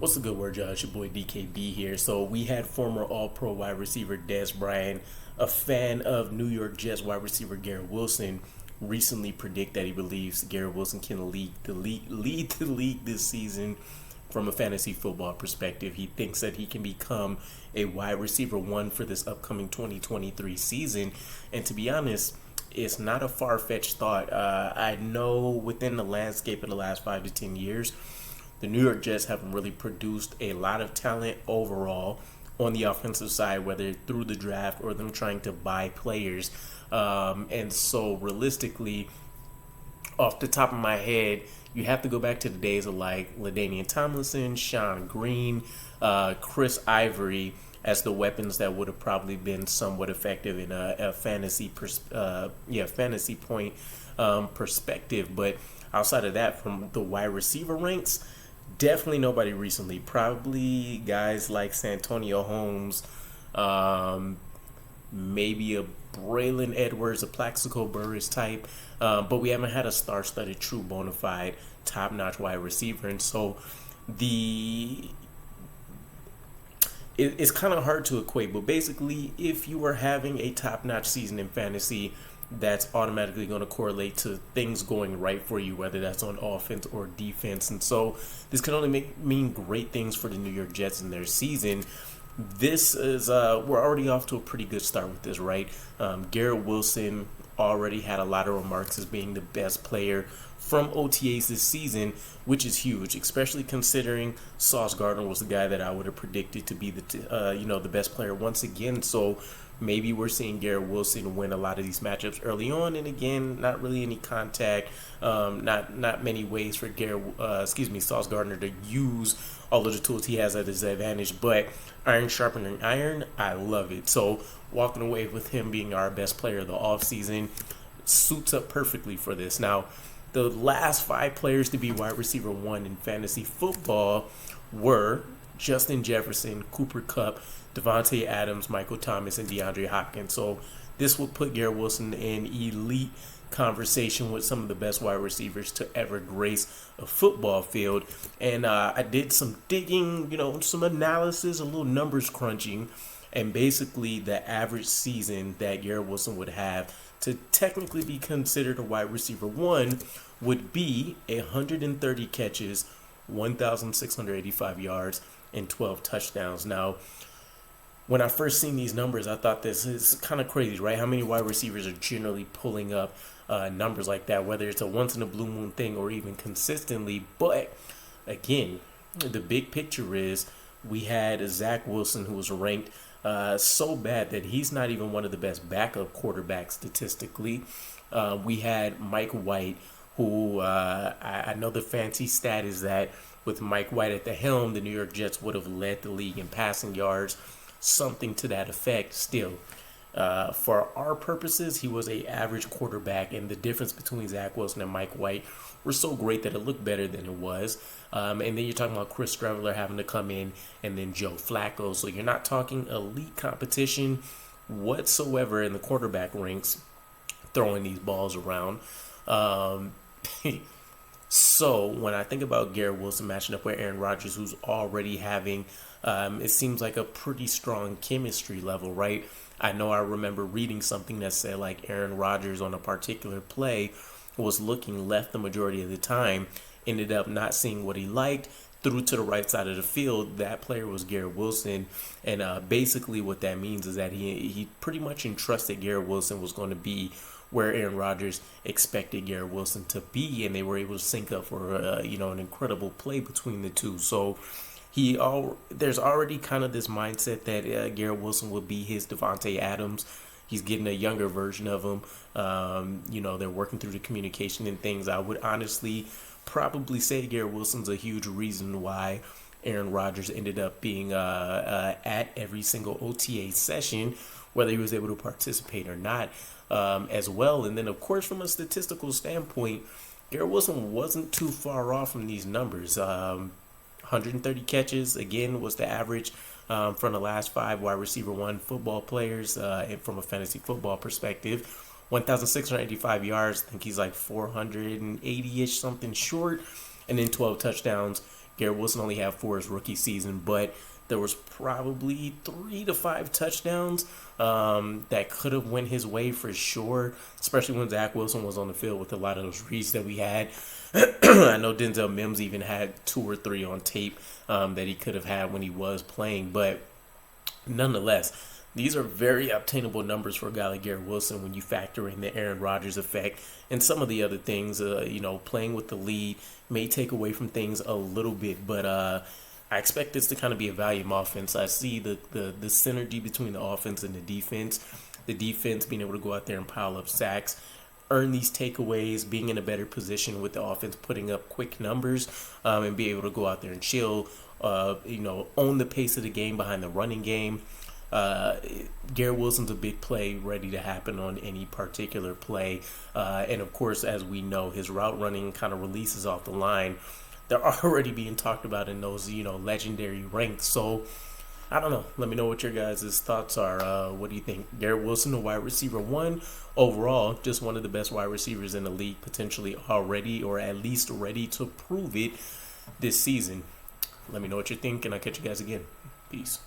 What's the good word, y'all? It's your boy DKB here. So we had former All-Pro wide receiver Dez Bryant, a fan of New York Jets wide receiver Garrett Wilson, recently predict that he believes Garrett Wilson can lead the league this season from a fantasy football perspective. He thinks that he can become a wide receiver one for this upcoming 2023 season. And to be honest, it's not a far-fetched thought. I know within the landscape of the last 5 to 10 years, the New York Jets haven't really produced a lot of talent overall on the offensive side, whether through the draft or them trying to buy players. And so realistically, off the top of my head, you have to go back to the days of like LaDainian Tomlinson, Sean Green, Chris Ivory as the weapons that would have probably been somewhat effective in a fantasy point perspective. But outside of that, from the wide receiver ranks, definitely nobody recently. Probably guys like Santonio Holmes, maybe a Braylon Edwards, a Plaxico Burress type. But we haven't had a star-studded, true bona fide, top-notch wide receiver. And so it's kind of hard to equate. But basically, if you are having a top-notch season in fantasy, that's automatically going to correlate to things going right for you, whether that's on offense or defense. And so this can only mean great things for the New York Jets in their season. This is we're already off to a pretty good start with this, right? Garrett Wilson already had a lot of remarks as being the best player from OTAs this season, which is huge, especially considering Sauce Gardner was the guy that I would have predicted to be the best player once again. So maybe we're seeing Garrett Wilson win a lot of these matchups early on, and again, not really any contact, not many ways for Sauce Gardner to use all of the tools he has at his advantage. But iron sharpening iron, I love it. So walking away with him being our best player of the offseason suits up perfectly for this. Now, the last 5 players to be wide receiver one in fantasy football were Justin Jefferson, Cooper Kupp, Devontae Adams, Michael Thomas, and DeAndre Hopkins. So this would put Garrett Wilson in elite conversation with some of the best wide receivers to ever grace a football field. And I did some digging, some analysis, a little numbers crunching, and basically the average season that Garrett Wilson would have to technically be considered a wide receiver one would be 130 catches, 1,685 yards, and 12 touchdowns. Now, when I first seen these numbers, I thought this is kind of crazy, right? How many wide receivers are generally pulling up numbers like that, whether it's a once-in-a-blue moon thing or even consistently. But, again, the big picture is we had Zach Wilson, who was ranked so bad that he's not even one of the best backup quarterbacks statistically. We had Mike White, who I know the fancy stat is that with Mike White at the helm, the New York Jets would have led the league in passing yards, something to that effect. Still, for our purposes, he was an average quarterback, and the difference between Zach Wilson and Mike White were so great that it looked better than it was. And then you're talking about Chris Streveler having to come in, and then Joe Flacco. So you're not talking elite competition whatsoever in the quarterback ranks throwing these balls around. So when I think about Garrett Wilson matching up with Aaron Rodgers, who's already having, it seems like a pretty strong chemistry level, right? I know I remember reading something that said like Aaron Rodgers on a particular play was looking left the majority of the time, ended up not seeing what he liked, threw to the right side of the field. That player was Garrett Wilson. And basically what that means is that he pretty much entrusted Garrett Wilson was going to be where Aaron Rodgers expected Garrett Wilson to be, and they were able to sync up for an incredible play between the two. So there's already kind of this mindset that Garrett Wilson will be his Devontae Adams. He's getting a younger version of him. They're working through the communication and things. I would honestly probably say Garrett Wilson's a huge reason why Aaron Rodgers ended up being at every single OTA session, whether he was able to participate or not, as well. And then, of course, from a statistical standpoint, Garrett Wilson wasn't too far off from these numbers. 130 catches, again, was the average from the last 5 wide receiver one football players and from a fantasy football perspective. 1,685 yards. I think he's like 480-ish something short. And then 12 touchdowns. Garrett Wilson only had 4 his rookie season, but there was probably 3 to 5 touchdowns that could have went his way for sure, especially when Zach Wilson was on the field with a lot of those reads that we had. I know Denzel Mims even had 2 or 3 on tape that he could have had when he was playing, but nonetheless, these are very obtainable numbers for a guy like Garrett Wilson when you factor in the Aaron Rodgers effect and some of the other things. Playing with the lead may take away from things a little bit, but I expect this to kind of be a volume offense. I see the synergy between the offense and the defense. The defense being able to go out there and pile up sacks, earn these takeaways, being in a better position with the offense, putting up quick numbers, and be able to go out there and chill, own the pace of the game behind the running game. Garrett Wilson's a big play ready to happen on any particular play. And of course, as we know, his route running kind of releases off the line. They're already being talked about in those, legendary ranks. So, I don't know. Let me know what your guys' thoughts are. What do you think? Garrett Wilson, a wide receiver 1 overall, just one of the best wide receivers in the league, potentially already or at least ready to prove it this season. Let me know what you think, and I'll catch you guys again. Peace.